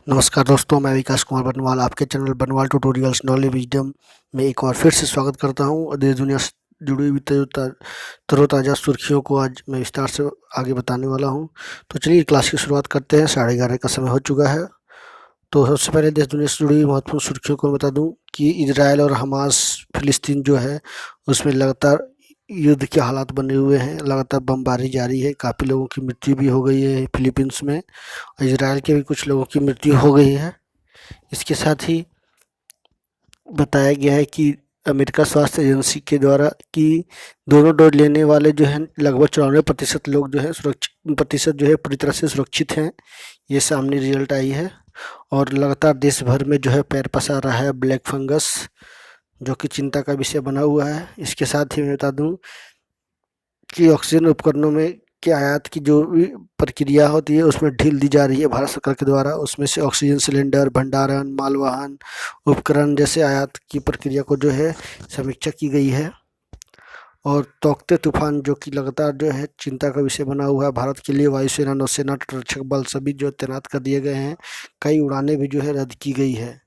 नमस्कार दोस्तों, मैं विकास कुमार बनवाल आपके चैनल बनवाल ट्यूटोरियल्स नॉलेज विजडम में एक बार फिर से स्वागत करता हूं। और देश दुनिया से जुड़ी हुई तरोताज़ा सुर्खियों को आज मैं विस्तार से आगे बताने वाला हूं। तो चलिए क्लास की शुरुआत करते हैं। 11:30 का समय हो चुका है। तो सबसे पहले देश दुनिया से जुड़ी हुई महत्वपूर्ण सुर्खियों को बता दूं कि इजराइल और हमास फिलिस्तीन जो है उसमें लगातार युद्ध के हालात बने हुए हैं। लगातार बमबारी जारी है। काफ़ी लोगों की मृत्यु भी हो गई है फिलीपींस में। इजराइल के भी कुछ लोगों की मृत्यु हो गई है। इसके साथ ही बताया गया है कि अमेरिका स्वास्थ्य एजेंसी के द्वारा कि दोनों डोज लेने वाले जो हैं लगभग 94% लोग जो है प्रतिशत जो है पूरी तरह से सुरक्षित हैं। ये सामने रिजल्ट आई है। और लगातार देश भर में जो है पैर पसार रहा है ब्लैक फंगस, जो कि चिंता का विषय बना हुआ है। इसके साथ ही मैं बता दूं कि ऑक्सीजन उपकरणों में के आयात की जो भी प्रक्रिया होती है उसमें ढील दी जा रही है भारत सरकार के द्वारा। उसमें से ऑक्सीजन सिलेंडर, भंडारण, मालवाहन उपकरण जैसे आयात की प्रक्रिया को जो है समीक्षा की गई है। और तोकते तूफान जो कि लगातार जो है चिंता का विषय बना हुआ है भारत के लिए। वायुसेना, नौसेना, तटरक्षक बल सभी जो तैनात कर दिए गए हैं। कई उड़ानें भी जो है रद्द की गई है।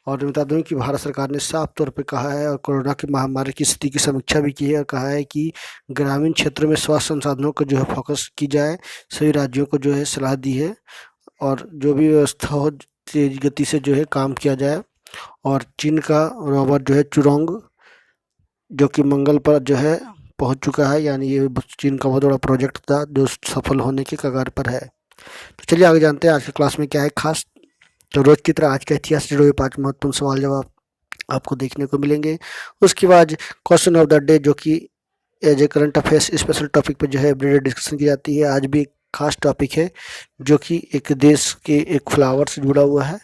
और बता दूं कि भारत सरकार ने साफ तौर पे कहा है और कोरोना की महामारी की स्थिति की समीक्षा भी की है और कहा है कि ग्रामीण क्षेत्रों में स्वास्थ्य संसाधनों को जो है फोकस की जाए। सभी राज्यों को जो है सलाह दी है और जो भी व्यवस्था हो तेज गति से जो है काम किया जाए। और चीन का रोवर जो है चुरोंग, जो कि मंगल पर जो है पहुंच चुका है, यानी ये चीन का बहुत बड़ा प्रोजेक्ट था जो सफल होने के कगार पर है। तो चलिए आगे जानते हैं आज की क्लास में क्या है खास। तो रोज की तरह आज का इतिहास से जुड़े 5 महत्वपूर्ण सवाल जवाब आपको देखने को मिलेंगे। उसके बाद क्वेश्चन ऑफ द डे, जो कि as a current affairs special topic पे जो है एवरीडे डिस्कशन की जाती है। आज भी एक खास टॉपिक है जो कि एक देश के एक फ्लावर से जुड़ा हुआ है।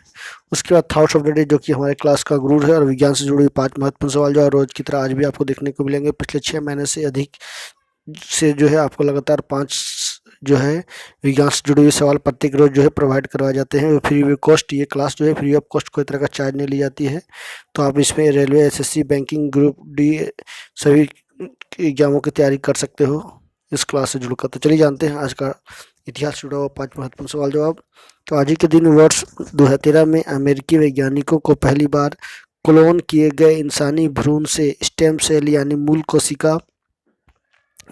उसके बाद थॉट्स ऑफ द डे, जो कि हमारे क्लास का गुरु है और विज्ञान से जुड़े 5 महत्वपूर्ण सवाल जो है रोज की तरह आज भी आपको देखने को मिलेंगे। पिछले 6 महीने से अधिक से जो है आपको लगातार 5 जो है विज्ञान से जुड़े हुए सवाल प्रत्येक रोज जो है प्रोवाइड करवाए जाते हैं फ्री ऑफ कॉस्ट। ये क्लास जो है फ्री ऑफ कॉस्ट, कोई तरह का चार्ज नहीं ली जाती है। तो आप इसमें railway, SSC, banking, group D सभी एग्जामों की तैयारी कर सकते हो इस क्लास से जुड़कर। तो चलिए जानते हैं आज का इतिहास से जुड़ा हुआ 5 महत्वपूर्ण सवाल जवाब। तो आज ही के दिन वर्ष 2013 में अमेरिकी वैज्ञानिकों को पहली बार क्लोन किए गए इंसानी भ्रूण से स्टेम सेल यानी मूल कोशिका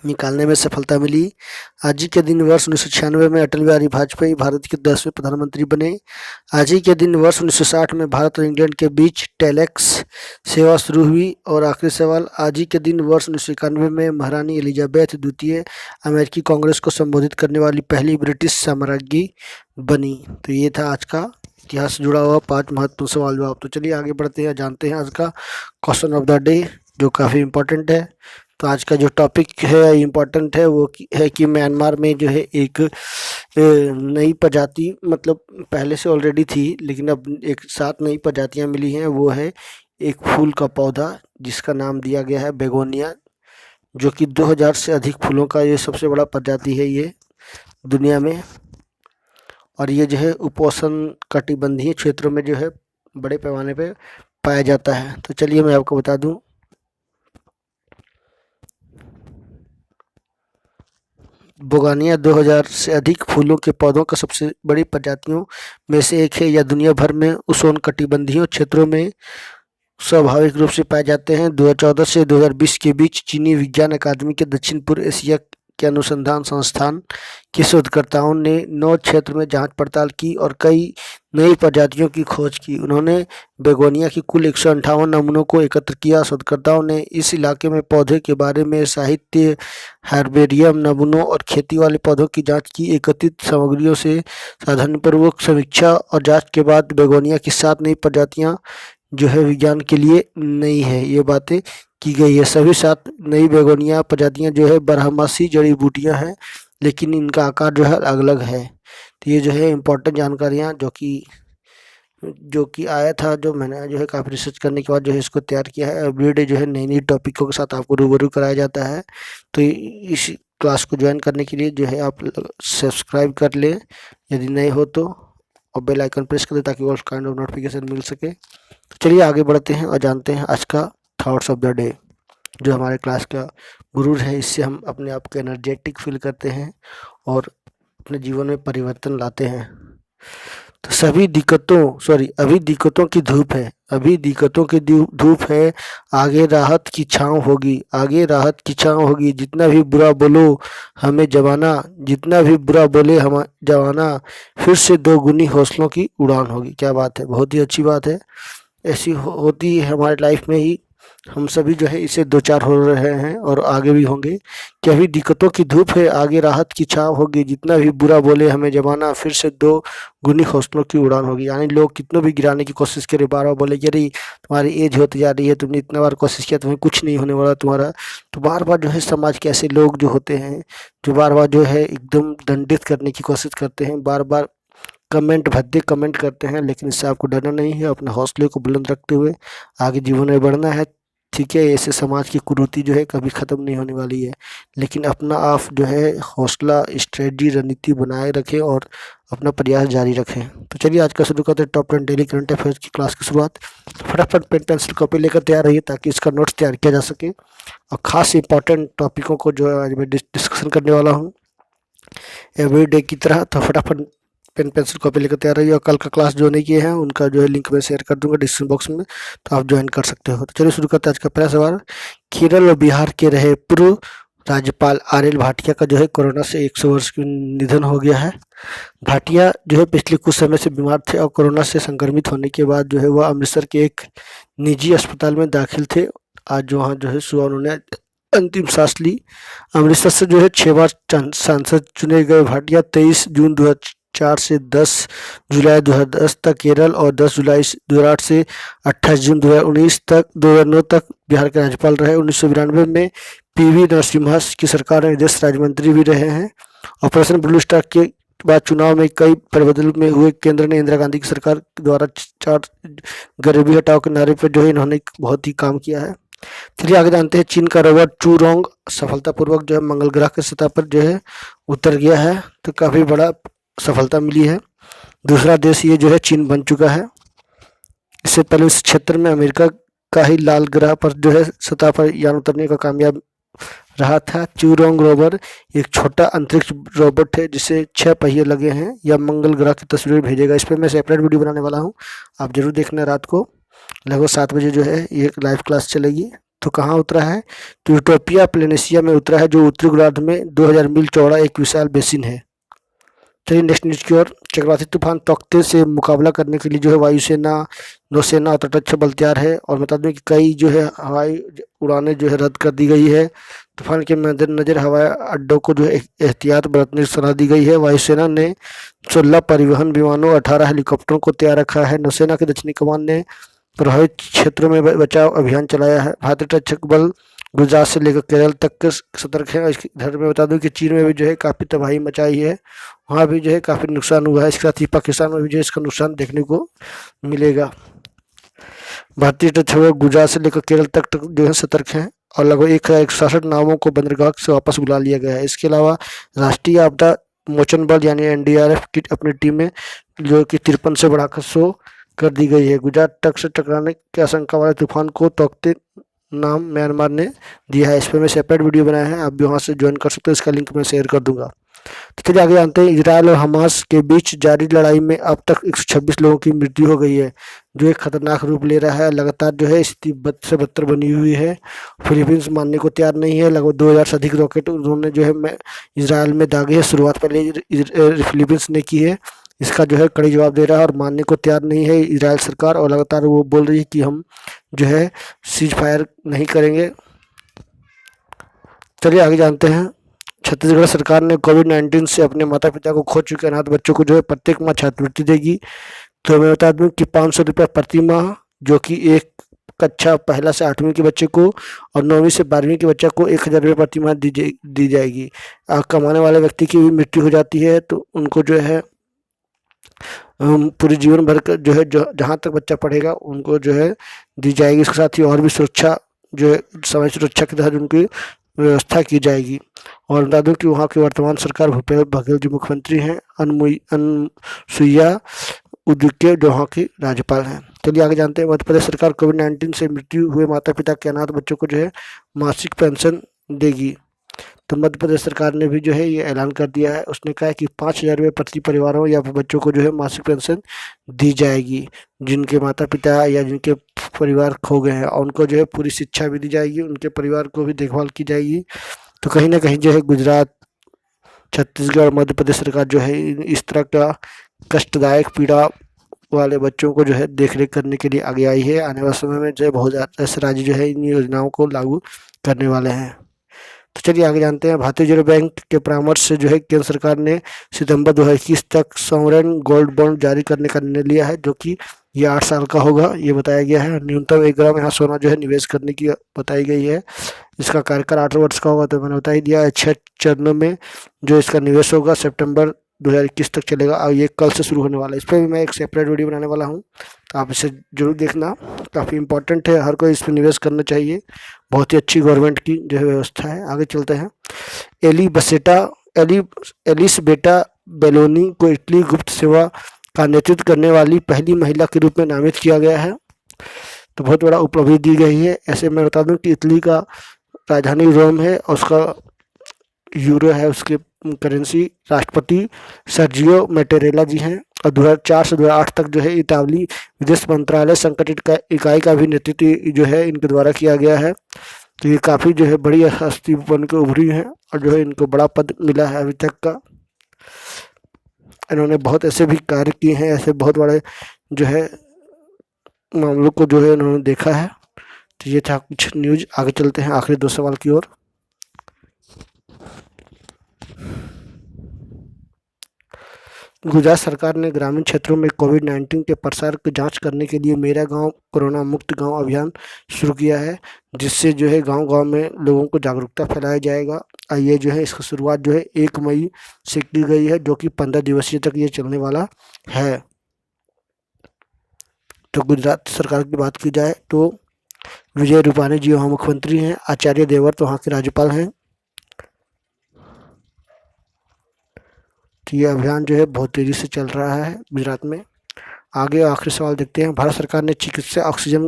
निकालने में सफलता मिली। आज ही के दिन वर्ष 1996 में अटल बिहारी वाजपेयी भारत के 10वें प्रधानमंत्री बने। आज ही के दिन वर्ष 1960 में भारत और इंग्लैंड के बीच टेलेक्स सेवा शुरू हुई। और आखिरी सवाल, आज ही के दिन वर्ष 1991 में महारानी एलिजाबेथ द्वितीय अमेरिकी कांग्रेस को संबोधित करने वाली पहली ब्रिटिश साम्राज्ञी बनी। तो ये था आज का इतिहास से जुड़ा हुआ 5 महत्वपूर्ण सवाल जवाब। तो चलिए आगे बढ़ते हैं, जानते हैं आज का क्वेश्चन ऑफ द डे, जो काफ़ी इम्पोर्टेंट है। तो आज का जो टॉपिक है इम्पोर्टेंट है वो है कि म्यांमार में जो है एक नई प्रजाति, मतलब पहले से ऑलरेडी थी लेकिन अब एक 7 नई प्रजातियां मिली हैं। वो है एक फूल का पौधा जिसका नाम दिया गया है बेगोनिया, जो कि 2000 से अधिक फूलों का ये सबसे बड़ा प्रजाति है ये दुनिया में। और ये जो है उपोष्ण कटिबंधीय क्षेत्रों में जो है बड़े पैमाने पे पाया जाता है। तो चलिए मैं आपको बता दूं, बोगानिया 2000 से अधिक फूलों के पौधों का सबसे बड़ी प्रजातियों में से एक है। यह दुनिया भर में उष्णकटिबंधीय क्षेत्रों में स्वाभाविक रूप से पाए जाते हैं। 2014 से 2020 के बीच चीनी विज्ञान अकादमी के दक्षिण पूर्व एशिया के अनुसंधान संस्थान के शोधकर्ताओं ने 9 क्षेत्र में जांच पड़ताल की और कई नई प्रजातियों की खोज की। उन्होंने बेगोनिया की कुल 158 नमूनों को एकत्र किया। शोधकर्ताओं ने इस इलाके में पौधे के बारे में साहित्य, हर्बेरियम नमूनों और खेती वाले पौधों की जांच की। एकत्रित सामग्रियों से सावधानीपूर्वक समीक्षा और जांच के बाद बेगोनिया की 7 नई प्रजातियां जो है विज्ञान के लिए नई है, ये बातें की गई है। सभी 7 नई बेगोनिया प्रजातियां जो है बारहमासी जड़ी बूटियां हैं, लेकिन इनका आकार जो है अलग अलग है। तो ये जो है इम्पोर्टेंट जानकारियां जो कि आया था, जो मैंने जो है काफ़ी रिसर्च करने के बाद जो है इसको तैयार किया है। एवरीडे जो है नई नई टॉपिकों के साथ आपको रूबरू कराया जाता है। तो इस क्लास को ज्वाइन करने के लिए जो है आप सब्सक्राइब कर लें यदि नए हो तो, और बेल आइकन प्रेस कर दें ताकि उस काइंड ऑफ नोटिफिकेशन मिल सके। तो चलिए आगे बढ़ते हैं और जानते हैं आज का थॉट्स ऑफ द डे, जो हमारे क्लास का गुरु है। इससे हम अपने आप को एनर्जेटिक फील करते हैं और अपने जीवन में परिवर्तन लाते हैं। तो अभी दिक्कतों की धूप है, अभी दिक्कतों की धूप है, आगे राहत की छाँव होगी, आगे राहत की छाँव होगी। जितना भी बुरा बोलो हमें जमाना, जितना भी बुरा बोले हम जमाना, फिर से दो गुनी हौसलों की उड़ान होगी। क्या बात है, बहुत ही अच्छी बात है। ऐसी होती है हमारी लाइफ में ही, हम सभी जो है इससे दो चार हो रहे हैं और आगे भी होंगे कि अभी दिक्कतों की धूप है, आगे राहत की छाँव होगी। जितना भी बुरा बोले हमें जमाना, फिर से दो गुनी हौसलों की उड़ान होगी। यानी लोग कितनों भी गिराने की कोशिश करें, बार बार बोले कि अरे तुम्हारी एज होती जा रही है, तुमने इतना बार कोशिश किया, तुम्हें कुछ नहीं होने वाला तुम्हारा। तो बार बार जो है समाज के ऐसे लोग जो होते हैं, जो बार बार जो है एकदम दंडित करने की कोशिश करते हैं, बार बार कमेंट भद्दे कमेंट करते हैं। लेकिन इससे आपको डरना नहीं है, अपने हौसले को बुलंद रखते हुए आगे जीवन में बढ़ना है। ठीक है, ऐसे समाज की कुरीति जो है कभी ख़त्म नहीं होने वाली है, लेकिन अपना आप जो है हौसला, स्ट्रेटजी, रणनीति बनाए रखें और अपना प्रयास जारी रखें। तो चलिए आज का शुरू करते हैं टॉप 10 डेली करंट अफेयर्स की क्लास की शुरुआत। तो फटाफट पेन पेंसिल कॉपी लेकर तैयार रहिए ताकि इसका नोट्स तैयार किया जा सके और ख़ास इंपॉर्टेंट टॉपिकों को जो है आज मैं डिस्कशन करने वाला हूँ एवरीडे की तरह। तो फटाफट पेन पेंसिल कॉपी लेकर तैयार रहिए और कल का क्लास जो नहीं किए हैं उनका जो है लिंक मैं शेयर कर दूंगा डिस्क्रिप्शन बॉक्स में, तो आप ज्वाइन कर सकते हो। तो चलिए शुरू करते हैं आज का पहला सवाल। केरल और बिहार के रहे पूर्व राज्यपाल आर.एल. भाटिया का जो है कोरोना से 100 वर्ष की निधन हो गया है। भाटिया जो है पिछले कुछ समय से बीमार थे और कोरोना से संक्रमित होने के बाद जो है वह अमृतसर के एक निजी अस्पताल में दाखिल थे। आज वहाँ जो है सुबह उन्होंने अंतिम सांस ली। अमृतसर से जो है 6 बार सांसद चुने गए भाटिया 23 जून 2004 से 10 जुलाई 2010 तक केरल और 10 जुलाई 2008 से 28 जून 2009 तक बिहार के राज्यपाल रहे। 1992 में पी.वी. नरसिम्हा की सरकार में विदेश राज्य मंत्री भी रहे हैं। ऑपरेशन ब्लू स्टार के बाद चुनाव में कई फेरबदल में हुए केंद्र ने इंदिरा गांधी की सरकार द्वारा 4 गरीबी हटाओ के नारे पर जो है इन्होंने बहुत ही काम किया है। चलिए आगे जानते हैं। चीन का रोवर चूरोंग सफलतापूर्वक जो है मंगल ग्रह की सतह पर जो है उतर गया है, तो काफ़ी बड़ा सफलता मिली है। दूसरा देश ये जो है चीन बन चुका है। इससे पहले इस क्षेत्र में अमेरिका का ही लाल ग्रह पर जो है सतह पर यान उतरने का कामयाब रहा था। चूरोंग रोवर एक छोटा अंतरिक्ष रोबोट है जिसे 6 पहिए लगे हैं। यह मंगल ग्रह की तस्वीर भेजेगा। इस पर मैं सेपरेट वीडियो बनाने वाला हूँ, आप जरूर देखना। रात को लगभग 7 बजे जो है ये लाइव क्लास चलेगी। तो कहाँ उतरा है? तो यूटोपिया प्लेनेशिया में उतरा है, जो उत्तरी गोलार्ध में 2000 मील चौड़ा एक विशाल बेसिन है। चलिए नेक्स्ट न्यूज की ओर। चक्रवाती तूफान तौकते से मुकाबला करने के लिए जो है वायुसेना, नौसेना और तटरक्षक बल तैयार है। और बता दें कि कई जो है हवाई उड़ानें जो है रद्द कर दी गई है। तूफान के मद्देनजर हवाई अड्डों को जो है एहतियात बरतने की सलाह दी गई है। वायुसेना ने 16 परिवहन विमानों, 18 हेलीकॉप्टरों को तैयार रखा है। नौसेना की दक्षिणी कमान ने प्रभावित क्षेत्रों में बचाव अभियान चलाया है। भारतीय तटरक्षक बल गुजरात से लेकर केरल तक सतर्क है। इधर मैं बता दूं कि चीन में भी जो है काफ़ी तबाही मचाई है, वहाँ भी जो है काफ़ी नुकसान हुआ है। इसके साथ ही पाकिस्तान में भी जो है इसका नुकसान देखने को मिलेगा। भारतीय तटरक्षक बल गुजरात से लेकर केरल तक जो है सतर्क हैं और लगभग 1067 नावों को बंदरगाह से वापस बुला लिया गया है। इसके अलावा राष्ट्रीय आपदा मोचन बल यानी एनडीआरएफ की अपनी टीमें जो कि 53 से बढ़ाकर 100 कर दी गई है। गुजरात तट से टकराने की आशंका वाले तूफान को तौकते नाम म्यांमार ने दिया है। इस पर मैं सेपरेट वीडियो बनाया है, आप भी वहाँ से ज्वाइन कर सकते हो, इसका लिंक मैं शेयर कर दूंगा। तो चलिए आगे जानते हैं। इजरायल और हमास के बीच जारी लड़ाई में अब तक 126 लोगों की मृत्यु हो गई है, जो एक खतरनाक रूप ले रहा है। लगातार जो है स्थिति बद से बदतर बनी हुई है। फिलीपींस मानने को तैयार नहीं है। लगभग 2000 से अधिक रॉकेट उन्होंने जो है इजरायल में दागे है। शुरुआत पहले फिलीपींस ने की है, इसका जो है कड़ी जवाब दे रहा है और मानने को तैयार नहीं है इजरायल सरकार। और लगातार वो बोल रही है कि हम जो है सीज फायर नहीं करेंगे। चलिए आगे जानते हैं। छत्तीसगढ़ सरकार ने कोविड-19 से अपने माता पिता को खो चुके अनाथ बच्चों को जो है प्रत्येक माह छात्रवृत्ति देगी। तो मैं बता दूं कि 500 रुपये प्रति माह, जो कि एक कक्षा पहला से 8वीं के बच्चे को और 9वीं से 12वीं के बच्चे को 1000 रुपये प्रति माह दी जाएगी। कमाने वाले व्यक्ति की भी मृत्यु हो जाती है तो उनको जो है पूरे जीवन भर का जो है जहाँ तक बच्चा पढ़ेगा उनको जो है दी जाएगी। इसके साथ ही और भी सुरक्षा जो है समाज सुरक्षा के तहत उनकी व्यवस्था की जाएगी। और बता दूं कि वहाँ की वर्तमान सरकार भूपेश बघेल जी मुख्यमंत्री हैं। अनुसुईया उइके जो वहाँ की राज्यपाल हैं। चलिए आगे जानते हैं। मध्य प्रदेश सरकार कोविड-19 से मृत्यु हुए माता पिता के अनाथ बच्चों को जो है मासिक पेंशन देगी। तो मध्य प्रदेश सरकार ने भी जो है ये ऐलान कर दिया है। उसने कहा है कि 5,000 रुपये प्रति परिवारों या फिर बच्चों को जो है मासिक पेंशन दी जाएगी। जिनके माता पिता या जिनके परिवार खो गए हैं, और उनको जो है पूरी शिक्षा भी दी जाएगी, उनके परिवार को भी देखभाल की जाएगी। तो कहीं ना कहीं जो है गुजरात, छत्तीसगढ़, मध्य प्रदेश सरकार जो है इस तरह का कष्टदायक पीड़ा वाले बच्चों को जो है देख रेख करने के लिए आगे आई है। आने वाले समय में जो है बहुत ज़्यादा ऐसे राज्य जो है इन योजनाओं को लागू करने वाले हैं। तो चलिए आगे जानते हैं। भारतीय रिजर्व बैंक के परामर्श से जो है केंद्र सरकार ने सितंबर 2021 तक सॉवरेन गोल्ड बॉन्ड जारी करने का निर्णय लिया है, जो कि ये 8 साल का होगा, ये बताया गया है। न्यूनतम 1 ग्राम यहाँ सोना जो है निवेश करने की बताई गई है। इसका कार्यकाल 8 वर्ष का होगा, तो मैंने बता ही दिया। 6 चरणों में जो इसका निवेश होगा सितंबर 2021 तक चलेगा, और ये कल से शुरू होने वाला है। इस पर भी मैं एक सेपरेट वीडियो बनाने वाला हूँ, तो आप इसे जरूर देखना, काफ़ी इंपॉर्टेंट है, हर कोई इस पर निवेश करना चाहिए। बहुत ही अच्छी गवर्नमेंट की जो है व्यवस्था है। आगे चलते हैं। एलिसबेटा बेलोनी को इटली गुप्त सेवा का नेतृत्व करने वाली पहली महिला के रूप में नामित किया गया है। तो बहुत बड़ा उपलब्धि दी गई है। ऐसे मैं बता दूं कि इटली का राजधानी रोम है, और उसका यूरो है उसके करेंसी। राष्ट्रपति सर्जियो मैटेरेला जी हैं, और 2004 से 2008 तक जो है इतालवी विदेश मंत्रालय संगठित इकाई का भी नेतृत्व जो है इनके द्वारा किया गया है। तो ये काफ़ी जो है बड़ी हस्ती बन के उभरी हैं, और जो है इनको बड़ा पद मिला है अभी तक का। इन्होंने बहुत ऐसे भी कार्य किए हैं, ऐसे बहुत बड़े जो है मामलों को जो है इन्होंने देखा है। तो ये था कुछ न्यूज। आगे चलते हैं आखिरी 2 सवाल की ओर। गुजरात सरकार ने ग्रामीण क्षेत्रों में कोविड-19 के प्रसार की जांच करने के लिए मेरा गांव कोरोना मुक्त गांव अभियान शुरू किया है, जिससे जो है गांव-गांव में लोगों को जागरूकता फैलाया जाएगा। और ये जो है इसकी शुरुआत जो है 1 मई से की गई है, जो कि 15 दिवसीय तक ये चलने वाला है। तो गुजरात सरकार की बात की जाए तो विजय रूपाणी जी वहाँ मुख्यमंत्री हैं, आचार्य देवव्रत वहाँ के राज्यपाल हैं। तो ये अभियान जो है बहुत तेज़ी से चल रहा है गुजरात में। आगे आखिरी सवाल देखते हैं। भारत सरकार ने चिकित्सा ऑक्सीजन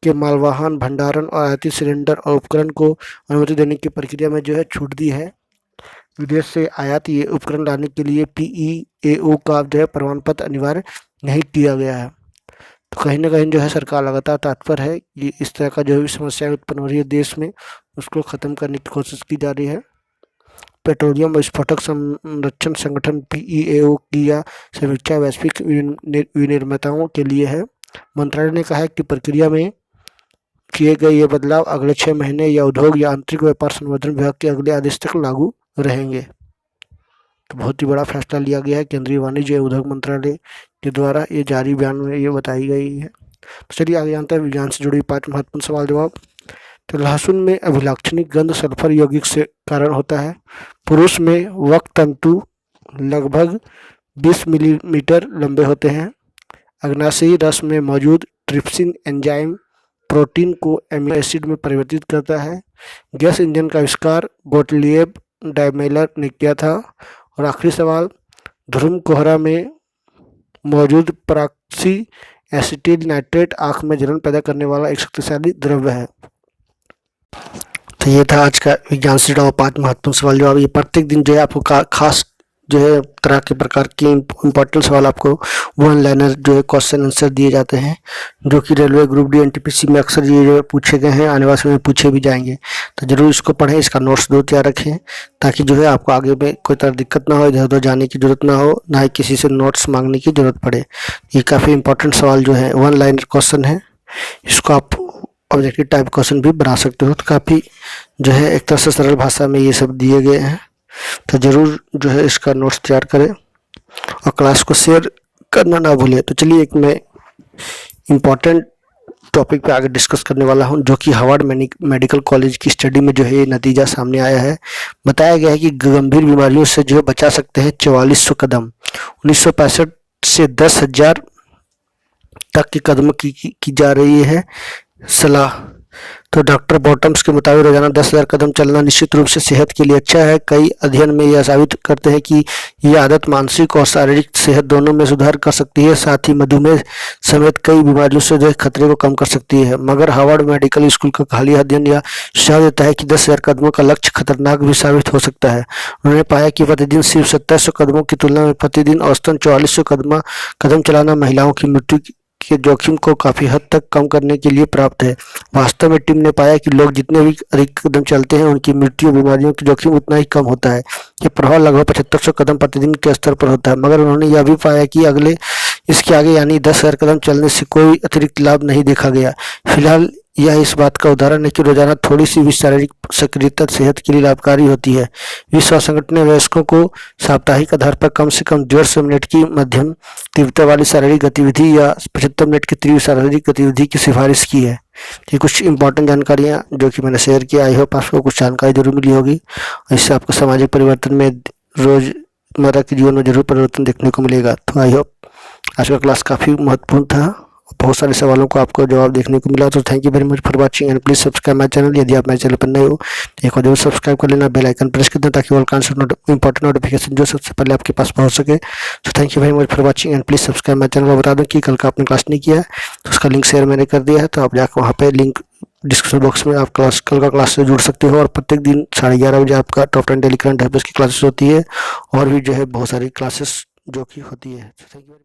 के मालवाहन, भंडारण और आयातित सिलेंडर और उपकरण को अनुमति देने की प्रक्रिया में जो है छूट दी है। विदेश से आयात ये उपकरण लाने के लिए PEAO का जो है प्रमाण पत्र अनिवार्य नहीं किया गया है। तो कहीं ना कहीं जो है सरकार लगातार तत्पर है, ये इस तरह का जो भी समस्याएं उत्पन्न हो रही है देश में, उसको ख़त्म करने की कोशिश की जा रही है। पेट्रोलियम विस्फोटक संरक्षण संगठन PEAO की यह समीक्षा वैश्विक विनिर्माताओं के लिए है। मंत्रालय ने कहा है कि प्रक्रिया में किए गए ये बदलाव अगले 6 महीने या उद्योग या आंतरिक व्यापार संवर्धन विभाग के अगले आदेश तक लागू रहेंगे। तो बहुत ही बड़ा फैसला लिया गया है केंद्रीय वाणिज्य एवं उद्योग मंत्रालय के द्वारा, ये जारी बयान में ये बताई गई है। तो चलिए आगे जानते हैं विज्ञान से जुड़ी 5 महत्वपूर्ण सवाल जवाब। तो लहसुन में अभिलाक्षणिक गंध सल्फर यौगिक से कारण होता है। पुरुष में वक्ष तंतु लगभग 20 मिलीमीटर लंबे होते हैं। अग्नाशयी रस में मौजूद ट्रिप्सिन एंजाइम प्रोटीन को एमिनो एसिड में परिवर्तित करता है। गैस इंजन का आविष्कार गोटलिएब डायमेलर ने किया था। और आखिरी सवाल, ध्रुव कोहरा में मौजूद पराक्सी एसिटिल नाइट्रेट आँख में जलन पैदा करने वाला एक शक्तिशाली द्रव्य है। तो ये था आज का विज्ञान से जुड़ा 5 महत्वपूर्ण सवाल जवाब। ये प्रत्येक दिन जो है आपको खास जो है तरह के प्रकार के इम्पोर्टेंट सवाल आपको 1 लाइनर जो है क्वेश्चन आंसर दिए जाते हैं, जो कि रेलवे ग्रुप डी NTPC में अक्सर ये जो पूछे गए हैं, आने वाले समय में पूछे भी जाएंगे। तो जरूर इसको पढ़ें, इसका नोट्स दो तैयार रखें, ताकि जो है आपको आगे में कोई तरह दिक्कत ना हो, इधर उधर जाने की जरूरत ना हो, ना ही किसी से नोट्स मांगने की जरूरत पड़े। ये काफ़ी इंपॉर्टेंट सवाल जो है 1 लाइनर क्वेश्चन है, इसको आप ऑब्जेक्टिव टाइप क्वेश्चन भी बना सकते हो। तो काफ़ी जो है एक तरह से सरल भाषा में ये सब दिए गए हैं। तो ज़रूर जो है इसका नोट्स तैयार करें और क्लास को शेयर करना ना भूलें। तो चलिए एक मैं इम्पॉर्टेंट टॉपिक पे आगे डिस्कस करने वाला हूं, जो कि हार्वर्ड मेडिकल कॉलेज की स्टडी में जो है ये नतीजा सामने आया है। बताया गया है कि गंभीर बीमारियों से जो है बचा सकते हैं 4400 कदम। 1965 से 10,000 तक के कदम की जा रही है सलाह। तो डॉक्टर बॉटम्स के मुताबिक रोजाना 10,000 कदम चलना निश्चित रूप से सेहत के लिए अच्छा है। कई अध्ययन में यह साबित करते हैं कि यह आदत मानसिक और शारीरिक सेहत दोनों में सुधार कर सकती है, साथ ही मधुमेह समेत कई बीमारियों से जो खतरे को कम कर सकती है। मगर हार्वर्ड मेडिकल स्कूल का हालिया अध्ययन यह सुझाव देता है कि 10,000 कदमों का लक्ष्य खतरनाक भी साबित हो सकता है। उन्होंने पाया कि प्रतिदिन सिर्फ 2700 कदमों की तुलना में प्रतिदिन औसतन 4400 कदम चलाना महिलाओं की मृत्यु के जोखिम को काफी हद तक कम करने के लिए पर्याप्त है। वास्तव में टीम ने पाया कि लोग जितने भी अधिक कदम चलते हैं उनकी मृत्यु बीमारियों की जोखिम उतना ही कम होता है। ये प्रभाव लगभग 7500 कदम प्रतिदिन के स्तर पर होता है। मगर उन्होंने यह भी पाया कि इसके आगे यानी 10,000 कदम चलने से कोई अतिरिक्त लाभ नहीं देखा गया। फिलहाल यह इस बात का उदाहरण है कि रोजाना थोड़ी सी भी शारीरिक सक्रियता सेहत के लिए लाभकारी होती है। विश्व स्वास्थ्य संगठन ने वयस्कों को साप्ताहिक आधार पर कम से कम 150 मिनट की मध्यम तीव्रता वाली शारीरिक गतिविधि या 75 मिनट की तीव्र शारीरिक गतिविधि की सिफारिश की है। ये कुछ इंपॉर्टेंट जानकारियाँ जो कि मैंने शेयर किया। आई होप आपको कुछ जानकारी जरूर मिली होगी। इससे आपको सामाजिक परिवर्तन में रोजमर्रा के जीवन में जरूर परिवर्तन देखने को मिलेगा। तो आई होप आज का क्लास काफ़ी महत्वपूर्ण था, बहुत सारे सवालों को आपको जवाब देखने को मिला। तो thank you very much for watching and please subscribe my channel. यदि आप मेरे चैनल पर नए हो तो एक बार जरूर सब्सक्राइब कर लेना, बेल आइकन प्रेस कर देना ताकि ऑल कांसेप्ट इंपॉर्टेंट नोटिफिकेशन जो सबसे पहले आपके पास पहुंच सके। तो thank you very much for watching and please subscribe my channel. बता दूं कि कल का आपने क्लास नहीं किया है तो उसका लिंक शेयर मैंने कर दिया है, तो आप जाकर वहाँ पे लिंक डिस्क्रिप्शन बॉक्स में आप कल का क्लास से जुड़ सकते हो। और प्रत्येक दिन 11:30 बजे आपका टॉप 10 डेली करंट अफेयर्स की क्लासेस होती है और भी जो है बहुत सारी क्लासेस जो कि होती है। Thank you.